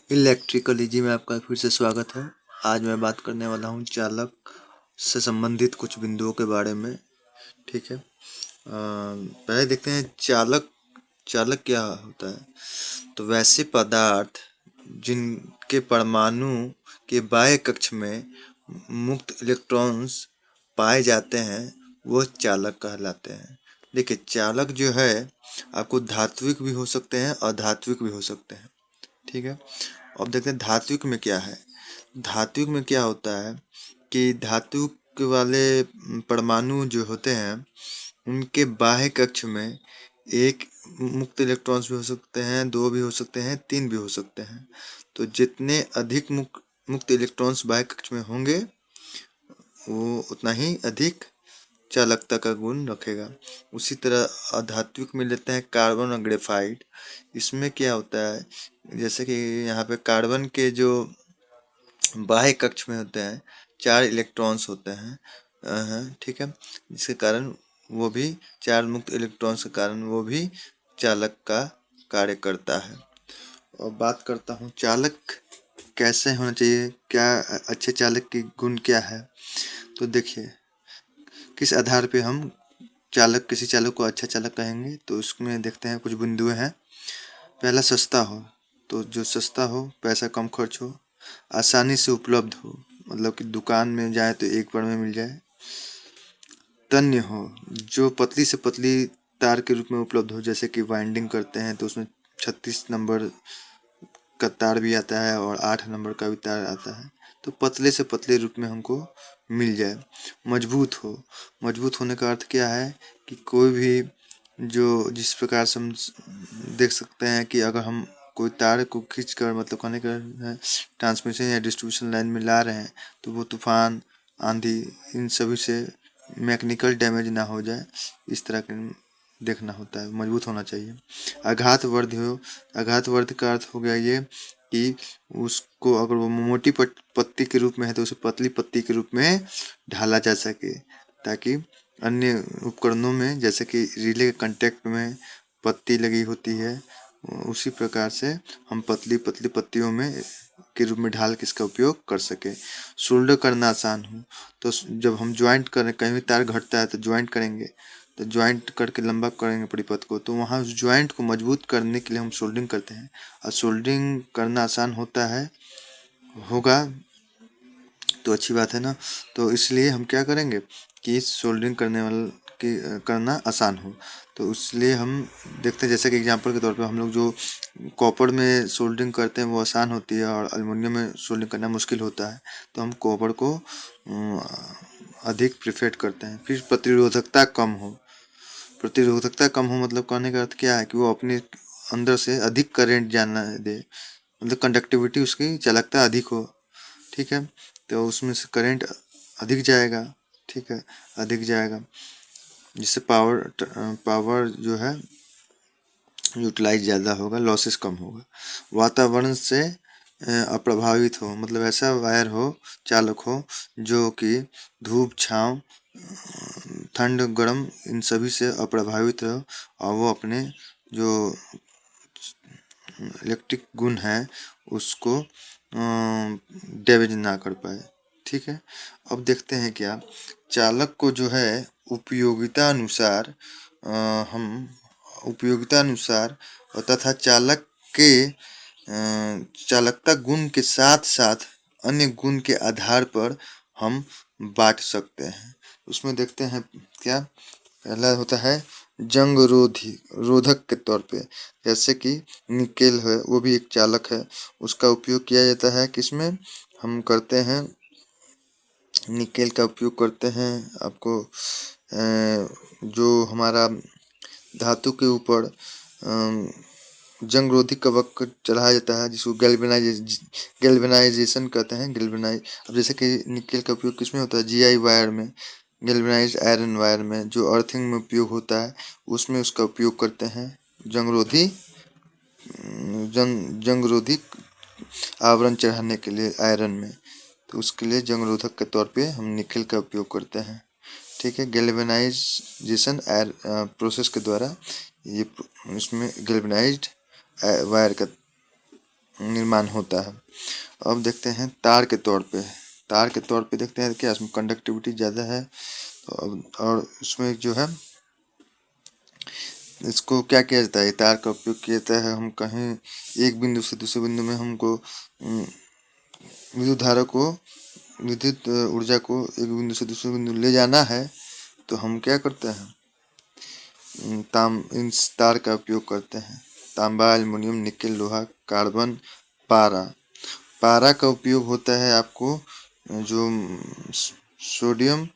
Electrical easy में आपका फिर से स्वागत है। आज मैं बात करने वाला हूँ चालक से संबंधित कुछ बिंदुओं के बारे में। ठीक है। पहले देखते हैं चालक चालक क्या होता है। तो वैसे पदार्थ जिनके परमाणु के बाह्य कक्ष में मुक्त इलेक्ट्रॉन्स पाए जाते हैं वो चालक कहलाते हैं। देखिए, चालक जो है आपको धात्विक भी हो सकते हैं और अधात्विक भी हो सकते हैं। ठीक है। अब देखते हैं धात्विक में क्या है। धात्विक में क्या होता है कि धातु वाले परमाणु जो होते हैं उनके बाह्य कक्ष में एक मुक्त इलेक्ट्रॉन्स भी हो सकते हैं, दो भी हो सकते हैं, तीन भी हो सकते हैं। तो जितने अधिक मुक्त इलेक्ट्रॉन्स बाह्य कक्ष में होंगे वो उतना ही अधिक चालकता का गुण रखेगा। उसी तरह अधात्विक में लेते हैं कार्बन और ग्रेफाइट। इसमें क्या होता है, जैसे कि यहाँ पे कार्बन के जो बाह्य कक्ष में होते हैं 4 इलेक्ट्रॉन्स होते हैं। ठीक है। जिसके कारण वो भी 4 मुक्त इलेक्ट्रॉन्स के कारण वो भी चालक का कार्य करता है। और बात करता हूँ चालक कैसे होना चाहिए, क्या अच्छे चालक की गुण क्या है। तो देखिए, किस आधार पे हम किसी चालक को अच्छा चालक कहेंगे, तो उसमें देखते हैं कुछ बिंदु हैं। पहला, सस्ता हो। तो जो सस्ता हो, पैसा कम खर्च हो, आसानी से उपलब्ध हो, मतलब कि दुकान में जाए तो एक बार में मिल जाए। तन्य हो, जो पतली से पतली तार के रूप में उपलब्ध हो, जैसे कि वाइंडिंग करते हैं तो उसमें 36 नंबर का तार भी आता है और 8 नंबर का भी तार आता है। तो पतले से पतले रूप में हमको मिल जाए। मजबूत हो, मजबूत होने का अर्थ क्या है कि कोई भी जो जिस प्रकार से हम देख सकते हैं कि अगर हम कोई तार को खींच कर, मतलब कहने का है, ट्रांसमिशन या डिस्ट्रीब्यूशन लाइन में ला रहे हैं तो वो तूफान, आंधी, इन सभी से मैकेनिकल डैमेज ना हो जाए, इस तरह के देखना होता है। मजबूत होना चाहिए। आघातवर्धी हो, आघातवर्धी का अर्थ हो गया ये कि उसको अगर वो मोटी पत्ती के रूप में है तो उसे पतली पत्ती के रूप में ढाला जा सके, ताकि अन्य उपकरणों में, जैसे कि रिले के कांटेक्ट में पत्ती लगी होती है, उसी प्रकार से हम पतली पतली पत्तियों में के रूप में ढाल के इसका उपयोग कर सके। सोल्डर करना आसान हो, तो जब हम ज्वाइंट करें, कहीं भी तार घटता है तो ज्वाइंट करेंगे, तो ज्वाइंट करके लंबा करेंगे परिपथ को, तो वहाँ उस ज्वाइंट को मजबूत करने के लिए हम सोल्डरिंग करते हैं। और सोल्डरिंग करना आसान होता है, होगा तो अच्छी बात है ना। तो इसलिए हम क्या करेंगे कि सोल्डरिंग करने वाले की करना आसान हो, तो इसलिए हम देखते हैं, जैसे कि एग्जांपल के तौर पे हम लोग जो कॉपर में सोल्डरिंग करते हैं वो आसान होती है और एल्युमिनियम में सोल्डरिंग करना मुश्किल होता है, तो हम कॉपर को अधिक प्रिफेर करते हैं। फिर प्रतिरोधकता कम हो। प्रतिरोधकता कम हो मतलब कहने का अर्थ क्या है कि वो अपने अंदर से अधिक करंट जाना दे, मतलब कंडक्टिविटी, उसकी चालकता अधिक हो। ठीक है। तो उसमें से करंट अधिक जाएगा। ठीक है, अधिक जाएगा, जिससे पावर जो है यूटिलाइज ज़्यादा होगा, लॉसेस कम होगा। वातावरण से अप्रभावित हो, मतलब ऐसा वायर हो, चालक हो जो कि धूप, छाँव, ठंड, गर्म, इन सभी से अप्रभावित हो और वो अपने जो इलेक्ट्रिक गुण है उसको डैमेज ना कर पाए। ठीक है। अब देखते हैं क्या चालक को जो है उपयोगिता अनुसार हम उपयोगिता अनुसार तथा चालक के चालकता गुण के साथ साथ अन्य गुण के आधार पर हम बांट सकते हैं। उसमें देखते हैं क्या। पहला होता है जंग रोधक के तौर पे, जैसे कि निकेल है, वो भी एक चालक है। उसका उपयोग किया जाता है किसमें, हम करते हैं निकेल का उपयोग करते हैं। आपको जो हमारा धातु के ऊपर जंग रोधी कवच चढ़ाया जाता है, जिसको गैल्वेनाइजेशन कहते हैं। गैल्वेनाइज, अब जैसे कि निकेल का उपयोग किसमें होता है, जीआई वायर में, गैल्वेनाइज्ड आयरन वायर में, जो अर्थिंग में उपयोग होता है उसमें उसका उपयोग करते हैं। जंगरोधी जंगरोधी आवरण चढ़ाने के लिए आयरन में, तो उसके लिए जंगरोधक के तौर पे हम निकेल का उपयोग करते हैं। ठीक है। गैल्वेनाइजेशन प्रोसेस के द्वारा ये इसमें गैल्वेनाइज्ड वायर का निर्माण होता है। अब देखते हैं तार के तौर पे। तार के तौर पे देखते हैं क्या इसमें कंडक्टिविटी ज़्यादा है। और इसमें जो है इसको क्या किया जाता है, तार का उपयोग किया जाता है। हम कहीं एक बिंदु से दूसरे बिंदु में हमको विद्युत धारा को, विद्युत ऊर्जा को एक बिंदु से दूसरे बिंदु ले जाना है, तो हम क्या करते हैं, इस तार का उपयोग करते हैं। तांबा, एल्युमिनियम, निकेल, लोहा, कार्बन, पारा। पारा का उपयोग होता है आपको जो सोडियम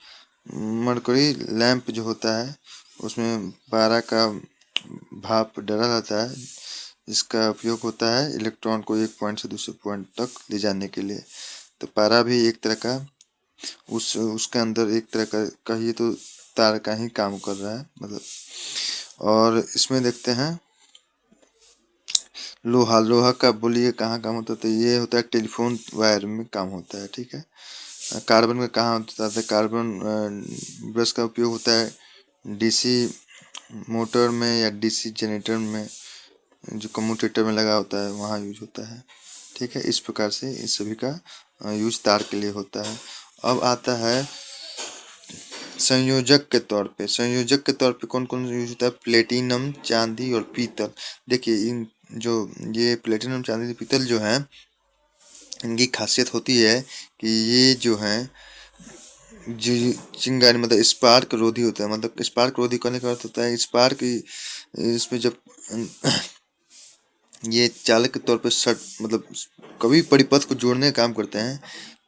मरकरी लैंप जो होता है उसमें पारा का भाप डाला जाता है। इसका उपयोग होता है इलेक्ट्रॉन को एक पॉइंट से दूसरे पॉइंट तक ले जाने के लिए। तो पारा भी एक तरह का उसके अंदर एक तरह का कहिए तो तार का ही काम कर रहा है मतलब। और इसमें देखते हैं लोहा। लोहा का बोलिए कहाँ काम होता है, तो ये होता है टेलीफोन वायर में काम होता है, ठीक है। कार्बन का कहाँ होता है, कार्बन ब्रश का उपयोग होता है डीसी मोटर में या डीसी जनरेटर में, जो कम्यूटेटर में लगा होता है वहाँ यूज होता है, ठीक है। इस प्रकार से इस सभी का यूज तार के लिए होता है। अब आता है संयोजक के तौर पे। संयोजक के तौर पे कौन कौन यूज होता है, प्लेटिनम, चांदी और पीतल। देखिए इन जो ये प्लेटिनम, चांदी, पीतल जो है, इनकी खासियत होती है कि ये जो है जी चिंगारी मतलब स्पार्क रोधी होता है। मतलब स्पार्क रोधी करने का अर्थ होता है स्पार्क इसमें जब ये चालक के तौर पर मतलब कभी परिपथ को जोड़ने का काम करते हैं,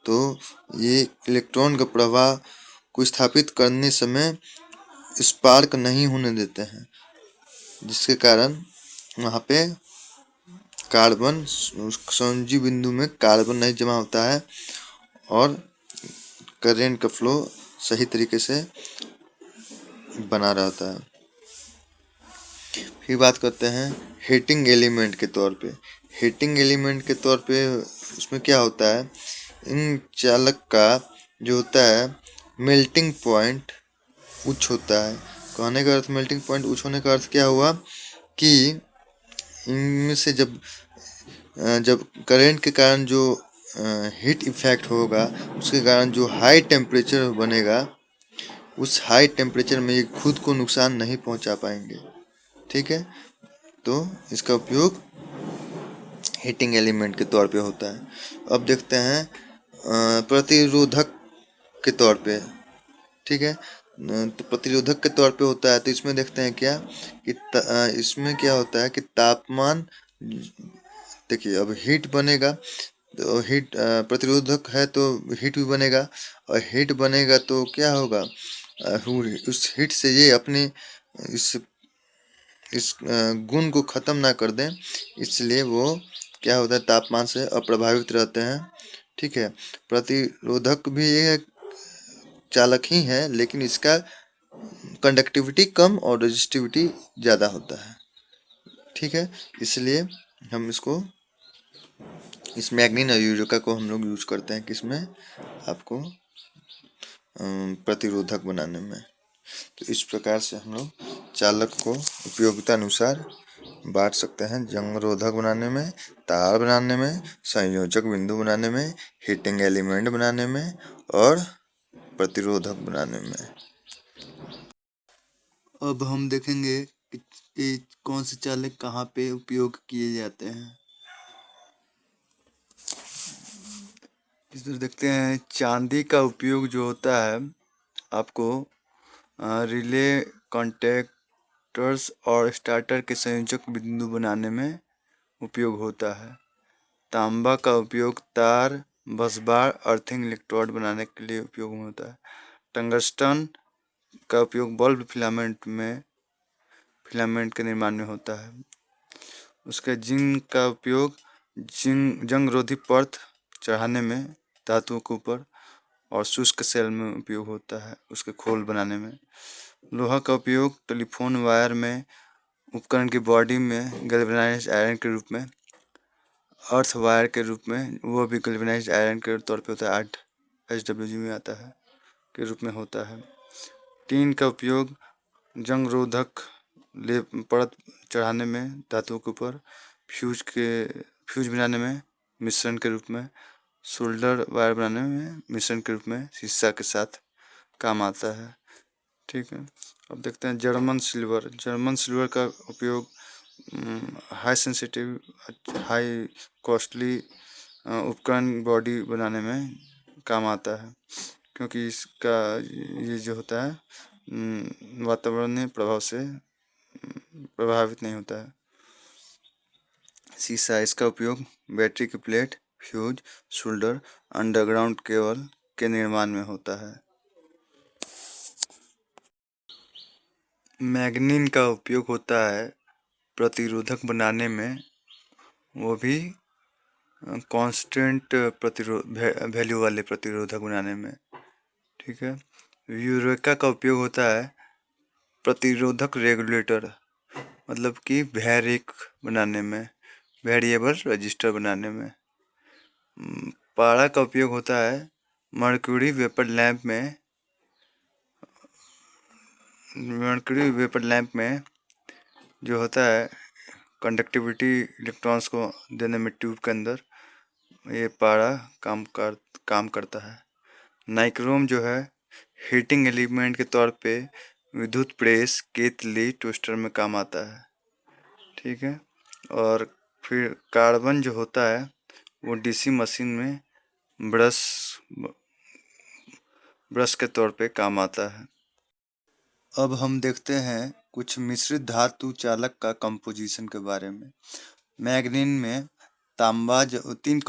तो ये इलेक्ट्रॉन का प्रवाह को स्थापित करने समय स्पार्क नहीं होने देते हैं, जिसके कारण वहाँ पे कार्बन संयोजी बिंदु में कार्बन नहीं जमा होता है और करेंट का फ्लो सही तरीके से बना रहता है। फिर बात करते हैं हीटिंग एलिमेंट के तौर पे। हीटिंग एलिमेंट के तौर पे उसमें क्या होता है, इन चालक का जो होता है मेल्टिंग पॉइंट उच्च होता है। कहने का अर्थ मेल्टिंग पॉइंट उच्च होने का अर्थ क्या हुआ कि इनमें से जब करंट के कारण जो हीट इफेक्ट होगा, उसके कारण जो हाई टेम्परेचर बनेगा, उस हाई टेम्परेचर में ये खुद को नुकसान नहीं पहुंचा पाएंगे, ठीक है। तो इसका उपयोग हीटिंग एलिमेंट के तौर पे होता है। अब देखते हैं प्रतिरोधक के तौर पे, ठीक है। तो प्रतिरोधक के तौर पे होता है, तो इसमें देखते हैं क्या कि इसमें क्या होता है कि तापमान, देखिए अब हीट बनेगा तो हीट प्रतिरोधक है तो हीट भी बनेगा, और हीट बनेगा तो क्या होगा, उस हीट से ये अपने इस गुण को ख़त्म ना कर दें, इसलिए वो क्या होता है तापमान से अप्रभावित रहते हैं, ठीक है। प्रतिरोधक भी एक चालक ही है, लेकिन इसका कंडक्टिविटी कम और रेजिस्टिविटी ज़्यादा होता है, ठीक है। इसलिए हम इसको इस मैग्नीन और यूरेका को हम लोग यूज करते हैं किसमें, आपको प्रतिरोधक बनाने में। तो इस प्रकार से हम लोग चालक को उपयोगिता अनुसार बांट सकते हैं, जंगरोधक बनाने में, तार बनाने में, संयोजक बिंदु बनाने में, हीटिंग एलिमेंट बनाने में और प्रतिरोधक बनाने में। अब हम देखेंगे कि कौन से चालक कहाँ पे उपयोग किए जाते हैं। इस तरह देखते हैं चांदी का उपयोग जो होता है आपको रिले, कॉन्टैक्टर्स और स्टार्टर के संयोजक बिंदु बनाने में उपयोग होता है। तांबा का उपयोग तार, बसबार, अर्थिंग इलेक्ट्रोड बनाने के लिए उपयोग में होता है। टंगस्टन का उपयोग बल्ब फिलामेंट के निर्माण में होता है। उसके जिंक का उपयोग जंग रोधी पर्थ चढ़ाने में धातुओं के ऊपर और शुष्क सेल में उपयोग होता है उसके खोल बनाने में। लोहा का उपयोग टेलीफोन वायर में, उपकरण की बॉडी में गैल्वेनाइज्ड आयरन के रूप में, अर्थ वायर के रूप में, वो भी गैल्वेनाइज्ड आयरन के तौर पे होता है, 8 HWG में आता है के रूप में होता है। टीन का उपयोग जंग रोधक परत चढ़ाने में धातुओं के ऊपर फ्यूज बनाने में मिश्रण के रूप में, सोल्डर वायर बनाने में मिश्रण के रूप में शीशा के साथ काम आता है। ठीक है, अब देखते हैं जर्मन सिल्वर। जर्मन सिल्वर का उपयोग हाई सेंसिटिव, हाई कॉस्टली उपकरण बॉडी बनाने में काम आता है, क्योंकि इसका ये जो होता है वातावरणीय प्रभाव से प्रभावित नहीं होता है। शीशा, इसका उपयोग बैटरी की plate, fuse, shoulder, underground cable के निर्माण में होता है। मैग्नीन का उपयोग होता है प्रतिरोधक बनाने में, वो भी कांस्टेंट वैल्यू वाले प्रतिरोधक बनाने में। ठीक है, यूरेका का उपयोग होता है प्रतिरोधक रेगुलेटर, मतलब कि वैरिक बनाने में, वेरिएबल रजिस्टर बनाने में। पारा का उपयोग होता है मर्क्यूरी वेपर लैंप में, जो होता है कंडक्टिविटी इलेक्ट्रॉन्स को देने में ट्यूब के अंदर, ये पारा काम करता है। नाइक्रोम जो है हीटिंग एलिमेंट के तौर पे विद्युत प्रेस, केतली, टोस्टर में काम आता है। ठीक है, और फिर कार्बन जो होता है वो डीसी मशीन में ब्रश के तौर पे काम आता है। अब हम देखते हैं कुछ मिश्रित धातु चालक का कंपोजिशन के बारे में। मैग्नीन में तांबा जो तीन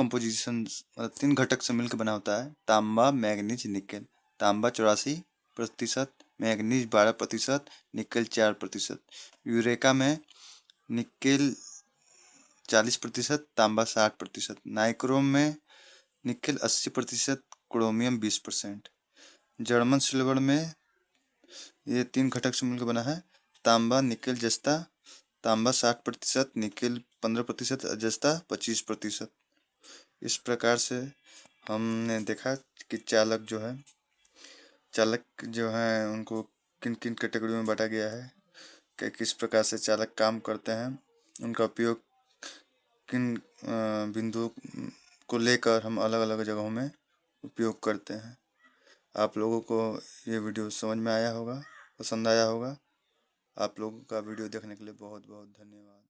घटक से मिलकर बना होता है, तांबा, मैग्नीज, निकेल। तांबा 84%, मैग्नीज 12%, निकेल 4%। यूरेका में निकेल 40%, तांबा 60%। नाइक्रोम में निकेल 80%, क्रोमियम 20%। जर्मन सिल्वर में ये तीन घटक से मिलकर बना है, तांबा, निकेल, जस्ता। तांबा 60%, निकेल 15%, अजस्ता 25%। इस प्रकार से हमने देखा कि चालक जो है उनको किन किन कैटेगरी में बांटा गया है, कि किस प्रकार से चालक काम करते हैं, उनका उपयोग किन बिंदुओं को लेकर हम अलग अलग जगहों में उपयोग करते हैं। आप लोगों को ये वीडियो समझ में आया होगा, पसंद आया होगा। आप लोगों का वीडियो देखने के लिए बहुत बहुत धन्यवाद।